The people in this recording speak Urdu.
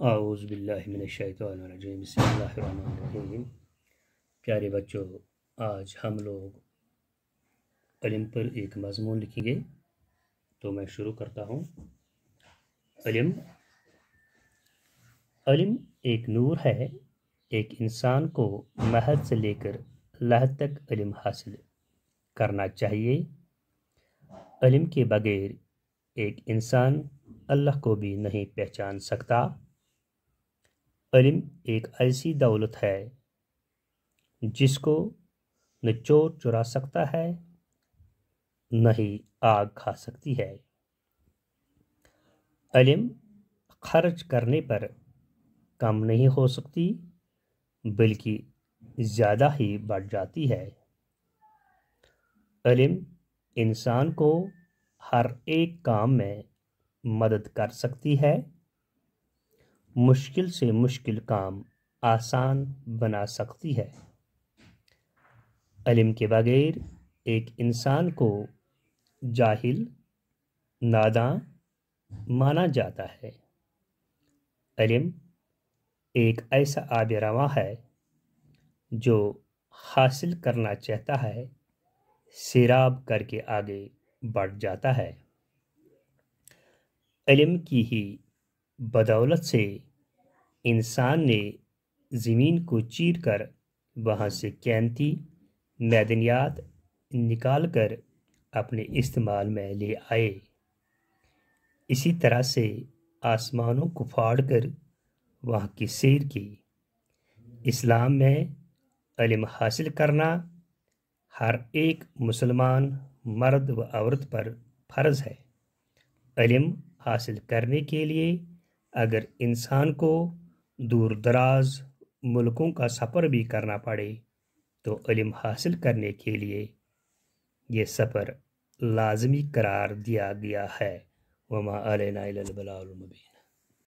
اعوذ باللہ من الشیطان الرجیم، بسم اللہ الرحمن الرحیم۔ پیارے بچوں، آج ہم لوگ علم پر ایک مضمون لکھیں گے، تو میں شروع کرتا ہوں۔ علم ایک نور ہے۔ ایک انسان کو مہد سے لے کر لحد تک علم حاصل کرنا چاہیے۔ علم کے بغیر ایک انسان اللہ کو بھی نہیں پہچان سکتا۔ علم ایک ایسی دولت ہے جس کو نہ چور چرا سکتا ہے، نہ ہی آگ کھا سکتی ہے۔ علم خرچ کرنے پر کم نہیں ہو سکتی، بلکہ زیادہ ہی بڑھ جاتی ہے۔ علم انسان کو ہر ایک کام میں مدد کر سکتی ہے، مشکل سے مشکل کام آسان بنا سکتی ہے۔ علم کے بغیر ایک انسان کو جاہل، ناداں مانا جاتا ہے۔ علم ایک ایسا آب رواں ہے جو حاصل کرنا چاہتا ہے سیراب کر کے آگے بڑھ جاتا ہے۔ علم کی ہی بدولت سے انسان نے زمین کو چیر کر وہاں سے قیمتی معدنیات نکال کر اپنے استعمال میں لے آئے۔ اسی طرح سے آسمانوں کو پھاڑ کر وہاں کی سیر کی۔ اسلام میں علم حاصل کرنا ہر ایک مسلمان مرد و عورت پر فرض ہے۔ علم حاصل کرنے کے لیے اگر انسان کو دور دراز ملکوں کا سفر بھی کرنا پڑے تو علم حاصل کرنے کے لیے یہ سفر لازمی قرار دیا گیا ہے۔ وما علینا الا البلاغ المبین۔